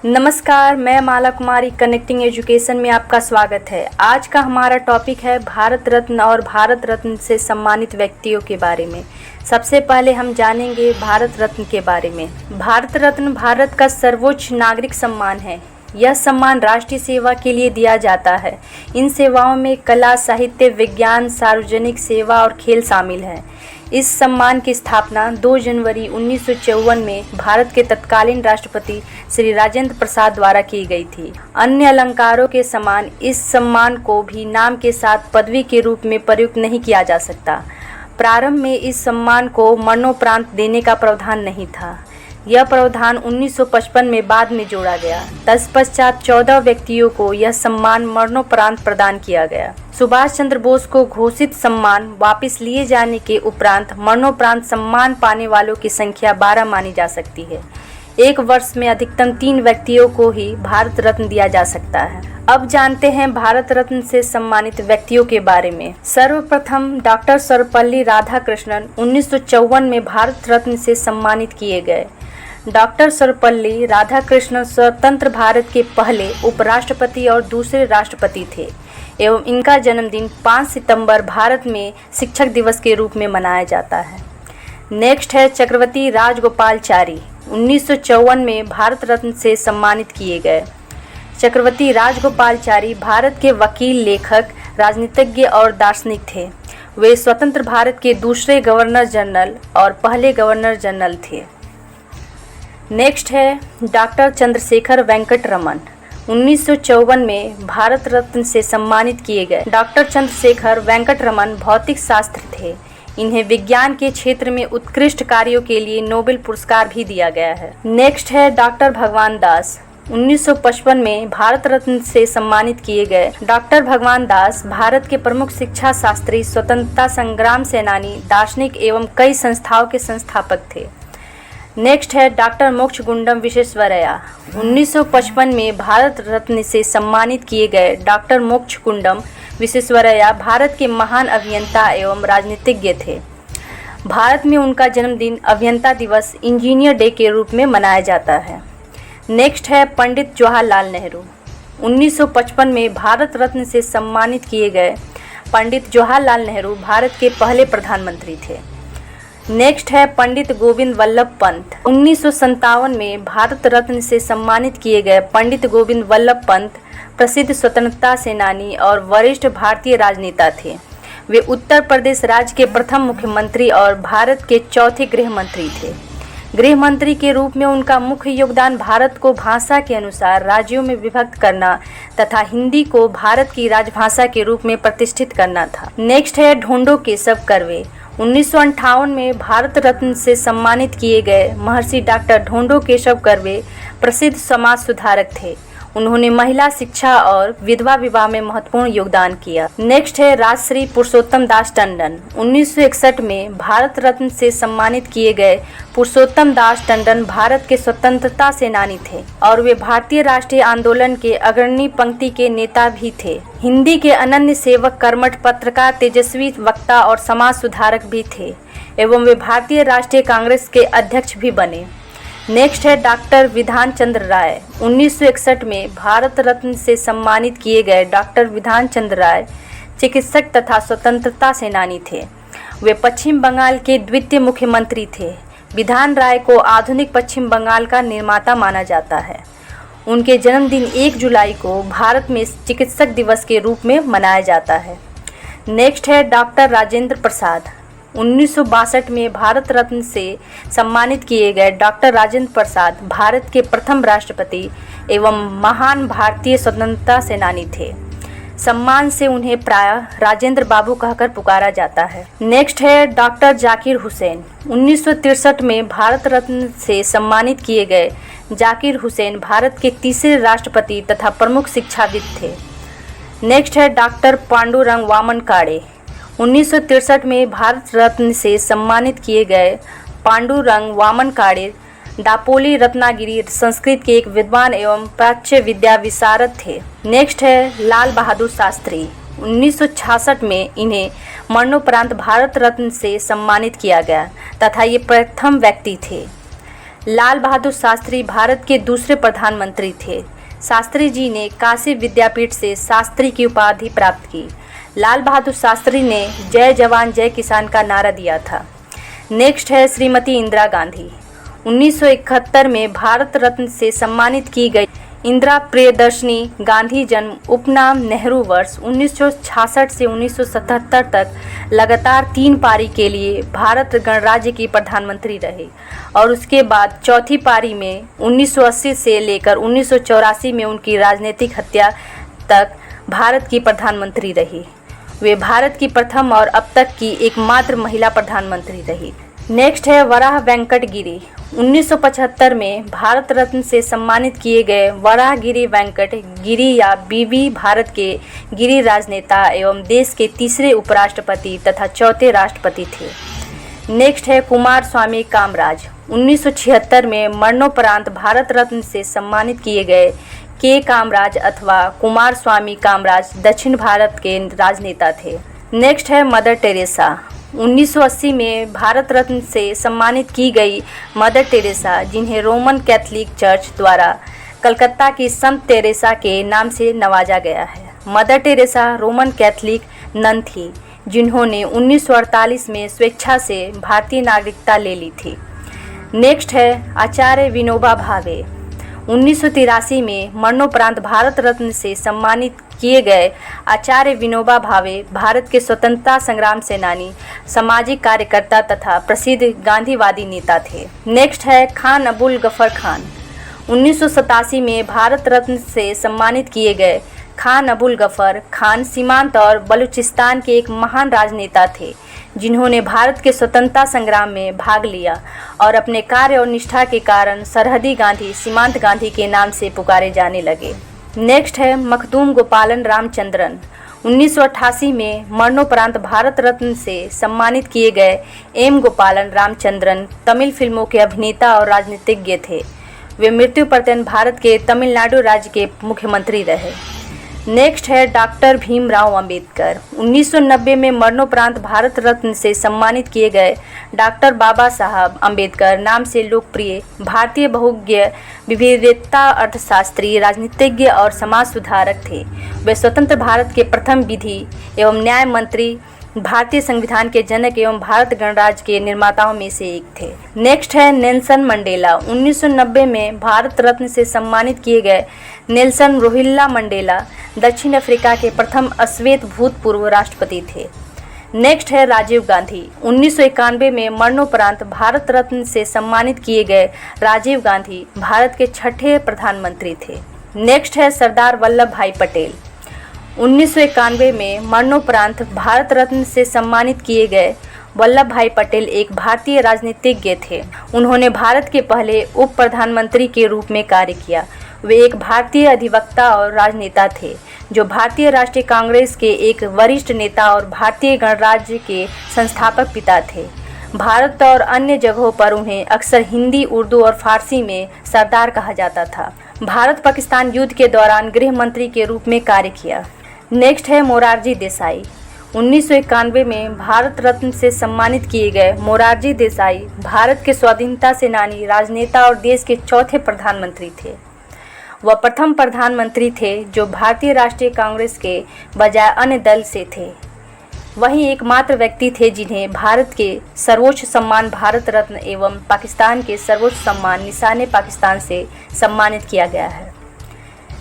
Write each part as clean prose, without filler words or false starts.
नमस्कार, मैं माला कुमारी connecting education में आपका स्वागत है। आज का हमारा टॉपिक है भारत रत्न और भारत रत्न से सम्मानित व्यक्तियों के बारे में। सबसे पहले हम जानेंगे भारत रत्न के बारे में। भारत रत्न भारत का सर्वोच्च नागरिक सम्मान है। यह सम्मान राष्ट्रीय सेवा के लिए दिया जाता है। इन सेवाओं में कला, साहित्य, विज्ञान, सार्वजनिक सेवा और खेल शामिल है। इस सम्मान की स्थापना 2 जनवरी 1954 में भारत के तत्कालीन राष्ट्रपति श्री राजेंद्र प्रसाद द्वारा की गई थी। अन्य अलंकारों के समान इस सम्मान को भी नाम के साथ पदवी के रूप में प्रयुक्त नहीं किया जा सकता। प्रारंभ में इस सम्मान को मरणोपरांत देने का प्रावधान नहीं था। यह प्रावधान 1955 में बाद में जोड़ा गया। तत्पश्चात 14 व्यक्तियों को यह सम्मान मरणोपरांत प्रदान किया गया। सुभाष चंद्र बोस को घोषित सम्मान वापस लिए जाने के उपरांत मरणोपरांत सम्मान पाने वालों की संख्या 12 मानी जा सकती है। एक वर्ष में अधिकतम 3 व्यक्तियों को ही भारत रत्न दिया जा सकता है। अब जानते हैं भारत रत्न से सम्मानित व्यक्तियों के बारे में। सर्वप्रथम डॉक्टर सर्वपल्ली राधाकृष्णन 1954 में भारत रत्न से सम्मानित किए गए। डॉक्टर सर्वपल्ली राधाकृष्णन स्वतंत्र भारत के पहले उपराष्ट्रपति और दूसरे राष्ट्रपति थे एवं इनका जन्मदिन 5 सितंबर भारत में शिक्षक दिवस के रूप में मनाया जाता है। नेक्स्ट है चक्रवर्ती राजगोपालचारी, 1954 में भारत रत्न से सम्मानित किए गए। चक्रवर्ती राजगोपालचारी भारत के वकील, लेखक, राजनीतिज्ञ और दार्शनिक थे। वे स्वतंत्र भारत के दूसरे गवर्नर जनरल और पहले गवर्नर जनरल थे। नेक्स्ट है डॉक्टर चंद्रशेखर वेंकट रमन, 1954 में भारत रत्न से सम्मानित किए गए। डॉक्टर चंद्रशेखर वेंकट रमन भौतिक शास्त्र थे। इन्हें विज्ञान के क्षेत्र में उत्कृष्ट कार्यों के लिए नोबेल पुरस्कार भी दिया गया है। नेक्स्ट है डॉक्टर भगवान दास, 1955 में भारत रत्न से सम्मानित किए गए। डॉक्टर भगवान दास भारत के प्रमुख शिक्षा शास्त्री, स्वतंत्रता संग्राम सेनानी, दार्शनिक एवं कई संस्थाओं के संस्थापक थे। नेक्स्ट है डॉक्टर मोक्षगुंडम विश्वेश्वरैया, 1955 में भारत रत्न से सम्मानित किए गए। डॉक्टर मोक्षगुंडम विश्वेश्वरैया भारत के महान अभियंता एवं राजनीतिज्ञ थे। भारत में उनका जन्मदिन अभियंता दिवस, इंजीनियर डे के रूप में मनाया जाता है। नेक्स्ट है पंडित जवाहरलाल नेहरू, 1955 में भारत रत्न से सम्मानित किए गए। पंडित जवाहरलाल नेहरू भारत के पहले प्रधानमंत्री थे। नेक्स्ट है पंडित गोविंद वल्लभ पंत, 1957 में भारत रत्न से सम्मानित किए गए। पंडित गोविंद वल्लभ पंत प्रसिद्ध स्वतंत्रता सेनानी और वरिष्ठ भारतीय राजनेता थे। वे उत्तर प्रदेश राज्य के प्रथम मुख्यमंत्री और भारत के चौथे गृह मंत्री थे। गृह मंत्री के रूप में उनका मुख्य योगदान भारत को भाषा के अनुसार राज्यों में विभक्त करना तथा हिंदी को भारत की राजभाषा के रूप में प्रतिष्ठित करना था। नेक्स्ट है ढोंडो केशव कर्वे, 1958 में भारत रत्न से सम्मानित किए गए। महर्षि डॉक्टर ढोंडो केशव कर्वे प्रसिद्ध समाज सुधारक थे। उन्होंने महिला शिक्षा और विधवा विवाह में महत्वपूर्ण योगदान किया। नेक्स्ट है राजश्री पुरुषोत्तम दास टंडन, 1961 में भारत रत्न से सम्मानित किए गए। पुरुषोत्तम दास टंडन भारत के स्वतंत्रता सेनानी थे और वे भारतीय राष्ट्रीय आंदोलन के अग्रणी पंक्ति के नेता भी थे। हिंदी के अनन्य सेवक, कर्मठ पत्रकार, तेजस्वी वक्ता और समाज सुधारक भी थे एवं वे भारतीय राष्ट्रीय कांग्रेस के अध्यक्ष भी बने। नेक्स्ट है डॉक्टर विधान चंद्र राय, 1961 में भारत रत्न से सम्मानित किए गए। डॉक्टर विधान चंद्र राय चिकित्सक तथा स्वतंत्रता सेनानी थे। वे पश्चिम बंगाल के द्वितीय मुख्यमंत्री थे। विधान राय को आधुनिक पश्चिम बंगाल का निर्माता माना जाता है। उनके जन्मदिन 1 जुलाई को भारत में चिकित्सक दिवस के रूप में मनाया जाता है। नेक्स्ट है डॉक्टर राजेंद्र प्रसाद, 1962 में भारत रत्न से सम्मानित किए गए। डॉक्टर राजेंद्र प्रसाद भारत के प्रथम राष्ट्रपति एवं महान भारतीय स्वतंत्रता सेनानी थे। सम्मान से उन्हें प्रायः राजेंद्र बाबू कहकर पुकारा जाता है। नेक्स्ट है डॉक्टर जाकिर हुसैन, 1963 में भारत रत्न से सम्मानित किए गए। जाकिर हुसैन भारत के तीसरे राष्ट्रपति तथा प्रमुख शिक्षाविद थे। नेक्स्ट है डॉक्टर पांडुरंग वामन काड़े, 1963 में भारत रत्न से सम्मानित किए गए। पांडुरंग वामन काड़े दापोली रत्नागिरी संस्कृत के एक विद्वान एवं प्राच्य विद्या विशारद थे। नेक्स्ट है लाल बहादुर शास्त्री, 1966 में इन्हें मरणोपरांत भारत रत्न से सम्मानित किया गया तथा ये प्रथम व्यक्ति थे। लाल बहादुर शास्त्री भारत के दूसरे प्रधानमंत्री थे। शास्त्री जी ने काशी विद्यापीठ से शास्त्री की उपाधि प्राप्त की। लाल बहादुर शास्त्री ने जय जवान जय किसान का नारा दिया था। नेक्स्ट है श्रीमती इंदिरा गांधी। 1971 में भारत रत्न से सम्मानित की गई इंदिरा प्रियदर्शनी गांधी जन्म उपनाम नेहरू वर्ष 1966 से 1977 तक लगातार 3 पारी के लिए भारत गणराज्य की प्रधानमंत्री रहे और उसके बाद चौथी पारी में 1980 से लेकर 1984 में उनकी राजनीतिक हत्या तक भारत की प्रधानमंत्री रही। वे भारत की प्रथम और अब तक की एकमात्र महिला प्रधानमंत्री रही। नेक्स्ट है वराह वेंकट गिरी। 1975 में भारत रत्न से सम्मानित किए गए वराहगिरी वेंकट गिरी या बीवी भारत के गिरी राजनेता एवं देश के तीसरे उपराष्ट्रपति तथा चौथे राष्ट्रपति थे। नेक्स्ट है कुमार स्वामी कामराज। 1976 में मरणोपरांत भारत रत्न से सम्मानित किए गए के कामराज अथवा कुमार स्वामी कामराज दक्षिण भारत के राजनेता थे। नेक्स्ट है मदर टेरेसा। 1980 में भारत रत्न से सम्मानित की गई मदर टेरेसा, जिन्हें रोमन कैथोलिक चर्च द्वारा कलकत्ता की संत टेरेसा के नाम से नवाजा गया है। Mother Teresa Roman Catholic nun थी, जिन्होंने 1948 में स्वेच्छा से भारतीय नागरिकता ले ली थी। नेक्स्ट है आचार्य विनोबा भावे। 1983 में मरणोपरांत भारत रत्न से सम्मानित किए गए आचार्य विनोबा भावे भारत के स्वतंत्रता संग्राम सेनानी, सामाजिक कार्यकर्ता तथा प्रसिद्ध गांधीवादी नेता थे। नेक्स्ट है खान अबुल गफर खान। 1987 में भारत रत्न से सम्मानित किए गए खान अबुल गफर खान सीमांत और बलूचिस्तान के एक महान राजनेता थे, जिन्होंने भारत के स्वतंत्रता संग्राम में भाग लिया और अपने कार्य और निष्ठा के कारण सरहदी गांधी, सीमांत गांधी के नाम से पुकारे जाने लगे। नेक्स्ट है मखदूम गोपालन रामचंद्रन। 1988 में मरणोपरांत भारत रत्न से सम्मानित किए गए एम गोपालन रामचंद्रन तमिल फिल्मों के अभिनेता और राजनीतिज्ञ थे। वे मृत्यु पर्यंत भारत के तमिलनाडु राज्य के मुख्यमंत्री रहे। नेक्स्ट है डॉक्टर भीमराव अंबेडकर। 1990 में मरणोपरांत भारत रत्न से सम्मानित किए गए डॉक्टर बाबा साहब अंबेडकर नाम से लोकप्रिय भारतीय बहुज्ञ विविधता अर्थशास्त्री, राजनीतिज्ञ और समाज सुधारक थे। वे स्वतंत्र भारत के प्रथम विधि एवं न्याय मंत्री, भारतीय संविधान के जनक एवं भारत गणराज्य के निर्माताओं में से एक थे। नेक्स्ट है नेल्सन मंडेला। 1990 में भारत रत्न से सम्मानित किए गए नेल्सन रोहिल्ला मंडेला दक्षिण अफ्रीका के प्रथम अश्वेत भूतपूर्व राष्ट्रपति थे। नेक्स्ट है राजीव गांधी। 1991 में मरणोपरांत भारत रत्न से सम्मानित किए गए राजीव गांधी भारत के छठे प्रधानमंत्री थे। नेक्स्ट है सरदार वल्लभ भाई पटेल। 1991 में मरणोपरांत भारत रत्न से सम्मानित किए गए वल्लभ भाई पटेल एक भारतीय राजनीतिज्ञ थे। उन्होंने भारत के पहले उप प्रधानमंत्री के रूप में कार्य किया। वे एक भारतीय अधिवक्ता और राजनेता थे, जो भारतीय राष्ट्रीय कांग्रेस के एक वरिष्ठ नेता और भारतीय गणराज्य के संस्थापक पिता थे। भारत और अन्य जगहों पर उन्हें अक्सर हिंदी, उर्दू और फारसी में सरदार कहा जाता था। भारत पाकिस्तान युद्ध के दौरान गृह मंत्री के रूप में कार्य किया। नेक्स्ट है मोरारजी देसाई। 1991 में भारत रत्न से सम्मानित किए गए मोरारजी देसाई भारत के स्वाधीनता सेनानी, राजनेता और देश के चौथे प्रधानमंत्री थे। वह प्रथम प्रधानमंत्री थे जो भारतीय राष्ट्रीय कांग्रेस के बजाय अन्य दल से थे। वही एकमात्र व्यक्ति थे जिन्हें भारत के सर्वोच्च सम्मान भारत रत्न एवं पाकिस्तान के सर्वोच्च सम्मान निशान पाकिस्तान से सम्मानित किया गया है।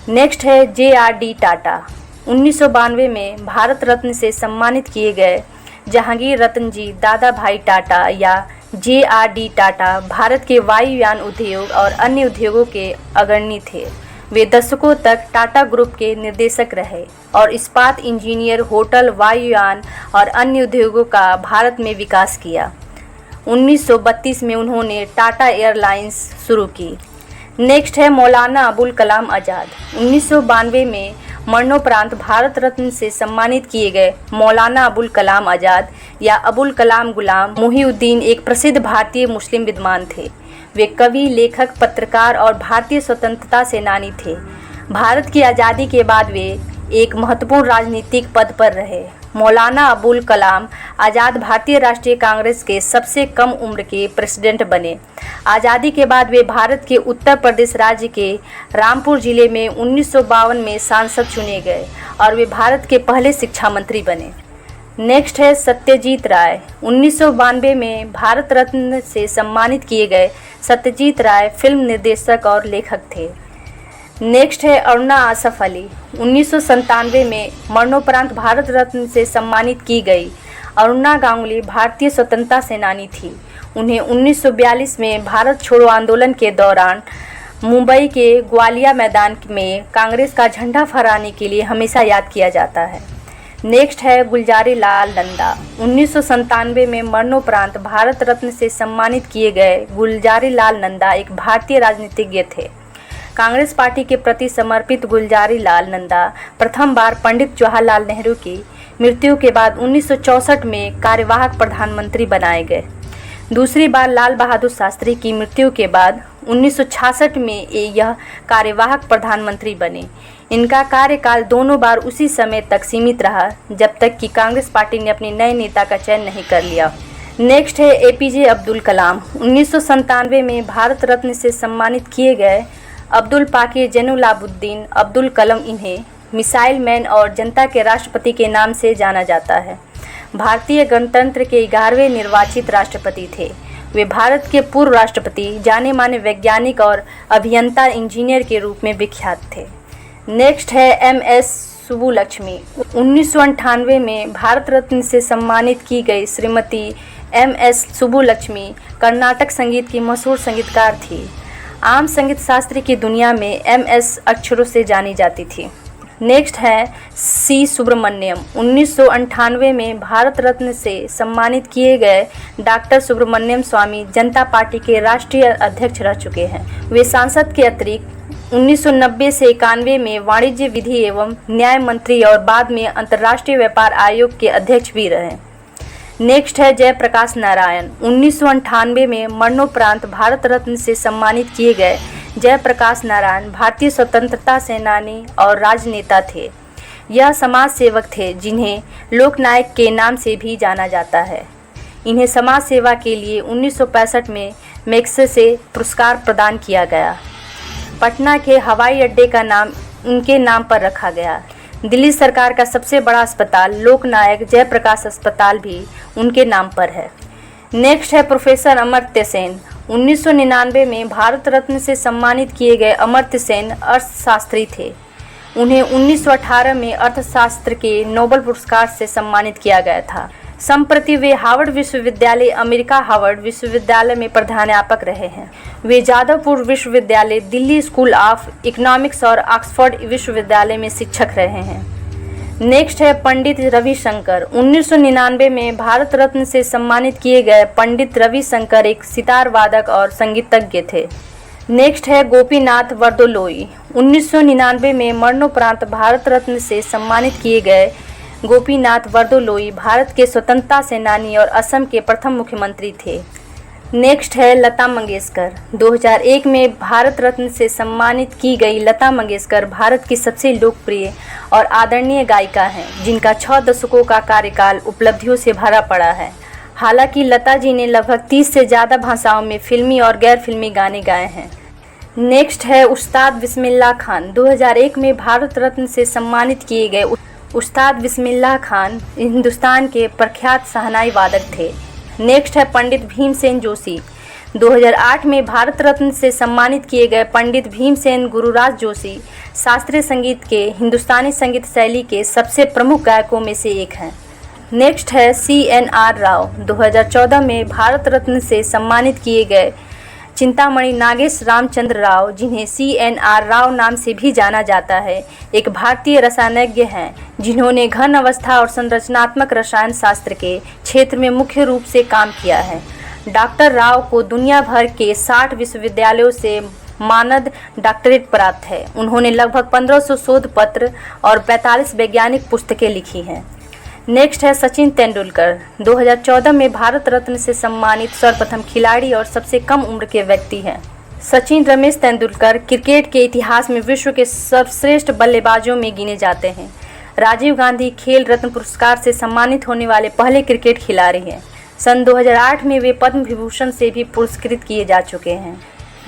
नेक्स्ट है JRD टाटा। 1992 में भारत रत्न से सम्मानित किए गए जहांगीर रतन जी दादा भाई टाटा या JRD टाटा भारत के वायुयान उद्योग और अन्य उद्योगों के अग्रणी थे। वे दशकों तक टाटा ग्रुप के निर्देशक रहे और इस्पात इंजीनियर, होटल, वायुयान और अन्य उद्योगों का भारत में विकास किया। 1932 में उन्होंने टाटा एयरलाइंस शुरू की। नेक्स्ट है मौलाना अबुल कलाम आज़ाद। 1992 में मरणोपरांत भारत रत्न से सम्मानित किए गए मौलाना अबुल कलाम आज़ाद या अबुल कलाम गुलाम मुहिउद्दीन एक प्रसिद्ध भारतीय मुस्लिम विद्वान थे। वे कवि, लेखक, पत्रकार और भारतीय स्वतंत्रता सेनानी थे। भारत की आज़ादी के बाद वे एक महत्वपूर्ण राजनीतिक पद पर रहे। मौलाना अबुल कलाम आज़ाद भारतीय राष्ट्रीय कांग्रेस के सबसे कम उम्र के प्रेसिडेंट बने। आज़ादी के बाद वे भारत के उत्तर प्रदेश राज्य के रामपुर जिले में 1952 में सांसद चुने गए और वे भारत के पहले शिक्षा मंत्री बने। नेक्स्ट है सत्यजीत राय। 1992 में भारत रत्न से सम्मानित किए गए सत्यजीत राय फिल्म निर्देशक और लेखक थे। नेक्स्ट है अरुणा आसफ अली। 1997 में मरणोपरांत भारत रत्न से सम्मानित की गई अरुणा गांगुली भारतीय स्वतंत्रता सेनानी थी। उन्हें 1942 में भारत छोड़ो आंदोलन के दौरान मुंबई के ग्वालिया मैदान में कांग्रेस का झंडा फहराने के लिए हमेशा याद किया जाता है। नेक्स्ट है गुलजारी लाल नंदा। 1997 में मरणोपरांत भारत रत्न से सम्मानित किए गए गुलजारी लाल नंदा एक भारतीय राजनीतिज्ञ थे। कांग्रेस पार्टी के प्रति समर्पित गुलजारी लाल नंदा प्रथम बार पंडित जवाहरलाल नेहरू की मृत्यु के बाद 1964 में कार्यवाहक प्रधानमंत्री बनाए गए। दूसरी बार लाल बहादुर शास्त्री की मृत्यु के बाद 1966 में यह कार्यवाहक प्रधानमंत्री बने। इनका कार्यकाल दोनों बार उसी समय तक सीमित रहा जब तक कि कांग्रेस पार्टी ने अपने नए नेता का चयन नहीं कर लिया। नेक्स्ट है एपीजे अब्दुल कलाम। 1997 में भारत रत्न से सम्मानित किए गए अब्दुल पाकिर जैनुलाब्दीन अब्दुल कलाम इन्हें मिसाइल मैन और जनता के राष्ट्रपति के नाम से जाना जाता है। भारतीय गणतंत्र के 11वें निर्वाचित राष्ट्रपति थे। वे भारत के पूर्व राष्ट्रपति, जाने माने वैज्ञानिक और अभियंता इंजीनियर के रूप में विख्यात थे। नेक्स्ट है एमएस सुब्बुलक्ष्मी। 1998 में भारत रत्न से सम्मानित की गई श्रीमती एमएस सुब्बुलक्ष्मी कर्नाटक संगीत की मशहूर संगीतकार थी। आम संगीत शास्त्र की दुनिया में एमएस अक्षरों से जानी जाती थी। नेक्स्ट है सी सुब्रमण्यम। 1998 में भारत रत्न से सम्मानित किए गए डॉक्टर सुब्रमण्यम स्वामी जनता पार्टी के राष्ट्रीय अध्यक्ष रह चुके हैं। वे सांसद के अतिरिक्त 1990 से 91 में वाणिज्य विधि एवं न्याय मंत्री और बाद में अंतर्राष्ट्रीय व्यापार आयोग के अध्यक्ष भी रहे। नेक्स्ट है जयप्रकाश नारायण। 1998 में मरणोपरांत भारत रत्न से सम्मानित किए गए जयप्रकाश नारायण भारतीय स्वतंत्रता सेनानी और राजनेता थे। यह समाज सेवक थे जिन्हें लोकनायक के नाम से भी जाना जाता है। इन्हें समाज सेवा के लिए 1965 में मैग्सेसे पुरस्कार प्रदान किया गया। पटना के हवाई अड्डे का नाम उनके नाम पर रखा गया। दिल्ली सरकार का सबसे बड़ा अस्पताल लोकनायक जयप्रकाश अस्पताल भी उनके नाम पर है। नेक्स्ट है प्रोफेसर अमर्त्य सेन। 1999 में भारत रत्न से सम्मानित किए गए अमर्त्य सेन अर्थशास्त्री थे। उन्हें 1918 में अर्थशास्त्र के नोबेल पुरस्कार से सम्मानित किया गया था। संप्रति वे हार्वर्ड विश्वविद्यालय अमेरिका हार्वर्ड विश्वविद्यालय में प्रधानाध्यापक रहे हैं। वे जादवपुर विश्वविद्यालय, दिल्ली स्कूल ऑफ इकोनॉमिक्स और ऑक्सफोर्ड विश्वविद्यालय में शिक्षक रहे हैं। नेक्स्ट है पंडित रविशंकर। 1999 में भारत रत्न से सम्मानित किए गए पंडित रविशंकर एक सितार वादक और संगीतज्ञ थे। नेक्स्ट है गोपीनाथ बरदोलोई। 1999 में मरणोपरांत भारत रत्न से सम्मानित किए गए गोपीनाथ बरदोलोई भारत के स्वतंत्रता सेनानी और असम के प्रथम मुख्यमंत्री थे। नेक्स्ट है लता मंगेशकर। 2001 में भारत रत्न से सम्मानित की गई लता मंगेशकर भारत की सबसे लोकप्रिय और आदरणीय गायिका हैं, जिनका 6 दशकों का कार्यकाल उपलब्धियों से भरा पड़ा है। हालांकि लता जी ने लगभग 30 से ज़्यादा भाषाओं में फिल्मी और गैर फिल्मी गाने गाए हैं। नेक्स्ट है उस्ताद बिस्मिल्लाह खान। 2001 में भारत रत्न से सम्मानित किए गए उस्ताद बिस्मिल्लाह खान हिंदुस्तान के प्रख्यात शहनाई वादक थे। नेक्स्ट है पंडित भीमसेन जोशी। 2008 में भारत रत्न से सम्मानित किए गए पंडित भीमसेन गुरुराज जोशी शास्त्रीय संगीत के हिंदुस्तानी संगीत शैली के सबसे प्रमुख गायकों में से एक हैं। नेक्स्ट है CNR राव। 2014 में भारत रत्न से सम्मानित किए गए चिंतामणि नागेश रामचंद्र राव, जिन्हें CNR राव नाम से भी जाना जाता है, एक भारतीय रसायनज्ञ हैं जिन्होंने घन अवस्था और संरचनात्मक रसायन शास्त्र के क्षेत्र में मुख्य रूप से काम किया है। डॉक्टर राव को दुनिया भर के 60 विश्वविद्यालयों से मानद डॉक्टरेट प्राप्त है। उन्होंने लगभग 1500 शोध पत्र और 45 वैज्ञानिक पुस्तकें लिखी हैं। नेक्स्ट है सचिन तेंदुलकर। 2014 में भारत रत्न से सम्मानित सर्वप्रथम खिलाड़ी और सबसे कम उम्र के व्यक्ति हैं। सचिन रमेश तेंदुलकर क्रिकेट के इतिहास में विश्व के सर्वश्रेष्ठ बल्लेबाजों में गिने जाते हैं। राजीव गांधी खेल रत्न पुरस्कार से सम्मानित होने वाले पहले क्रिकेट खिलाड़ी हैं। सन 2008 में वे पद्म विभूषण से भी पुरस्कृत किए जा चुके हैं।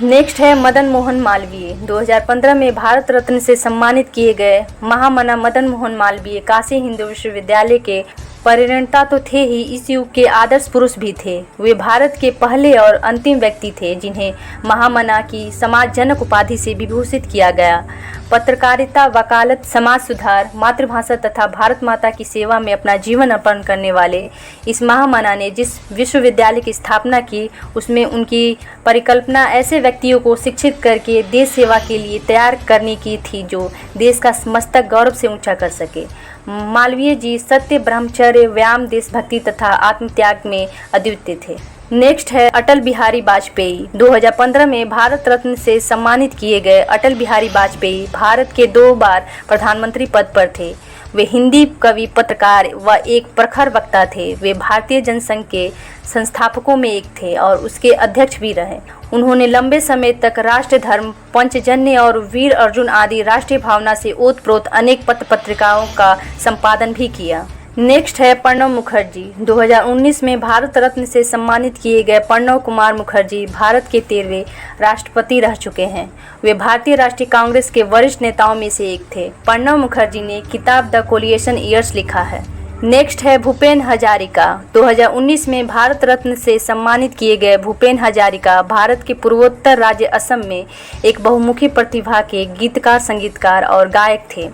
नेक्स्ट है मदन मोहन मालवीय। 2015 में भारत रत्न से सम्मानित किए गए महामना मदन मोहन मालवीय काशी हिंदू विश्वविद्यालय के परिणेता तो थे ही, इस युग के आदर्श पुरुष भी थे। वे भारत के पहले और अंतिम व्यक्ति थे जिन्हें महामना की समाजजनक उपाधि से विभूषित किया गया। पत्रकारिता, वकालत, समाज सुधार, मातृभाषा तथा भारत माता की सेवा में अपना जीवन अर्पण करने वाले इस महामना ने जिस विश्वविद्यालय की स्थापना की, उसमें उनकी परिकल्पना ऐसे व्यक्तियों को शिक्षित करके देश सेवा के लिए तैयार करने की थी जो देश का मस्तक गौरव से ऊंचा कर सके। मालवीय जी सत्य, ब्रह्मचर्य, व्यायाम, देशभक्ति तथा आत्मत्याग में अद्वितीय थे। नेक्स्ट है अटल बिहारी वाजपेयी। 2015 में भारत रत्न से सम्मानित किए गए अटल बिहारी वाजपेयी भारत के 2 बार प्रधानमंत्री पद पर थे। वे हिंदी कवि, पत्रकार व एक प्रखर वक्ता थे। वे भारतीय जनसंघ के संस्थापकों में एक थे और उसके अध्यक्ष भी रहे। उन्होंने लंबे समय तक राष्ट्र धर्म, पंचजन्य और वीर अर्जुन आदि राष्ट्रीय भावना से ओतप्रोत अनेक पत्र पत्रिकाओं का संपादन भी किया। नेक्स्ट है प्रणब मुखर्जी। 2019 में भारत रत्न से सम्मानित किए गए प्रणब कुमार मुखर्जी भारत के 13वें राष्ट्रपति रह चुके हैं। वे भारतीय राष्ट्रीय कांग्रेस के वरिष्ठ नेताओं में से एक थे। प्रणब मुखर्जी ने किताब द कोलिएशन ईयर्स लिखा है। नेक्स्ट है भूपेन हजारिका। 2019 में भारत रत्न से सम्मानित किए गए भूपेन हजारिका भारत के पूर्वोत्तर राज्य असम में एक बहुमुखी प्रतिभा के गीतकार, संगीतकार और गायक थे।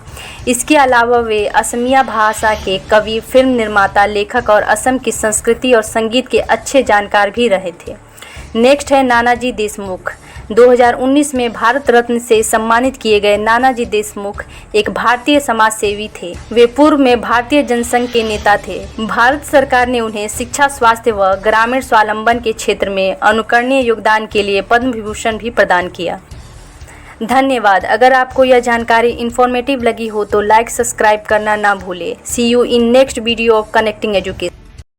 इसके अलावा वे असमिया भाषा के कवि, फिल्म निर्माता, लेखक और असम की संस्कृति और संगीत के अच्छे जानकार भी रहे थे। नेक्स्ट है नानाजी देशमुख। 2019 में भारत रत्न से सम्मानित किए गए नानाजी देशमुख एक भारतीय समाज सेवी थे। वे पूर्व में भारतीय जनसंघ के नेता थे। भारत सरकार ने उन्हें शिक्षा, स्वास्थ्य व ग्रामीण स्वावलंबन के क्षेत्र में अनुकरणीय योगदान के लिए पद्म विभूषण भी प्रदान किया। धन्यवाद। अगर आपको यह जानकारी इन्फॉर्मेटिव लगी हो तो लाइक, सब्सक्राइब करना ना भूलें। See you in next video of connecting education.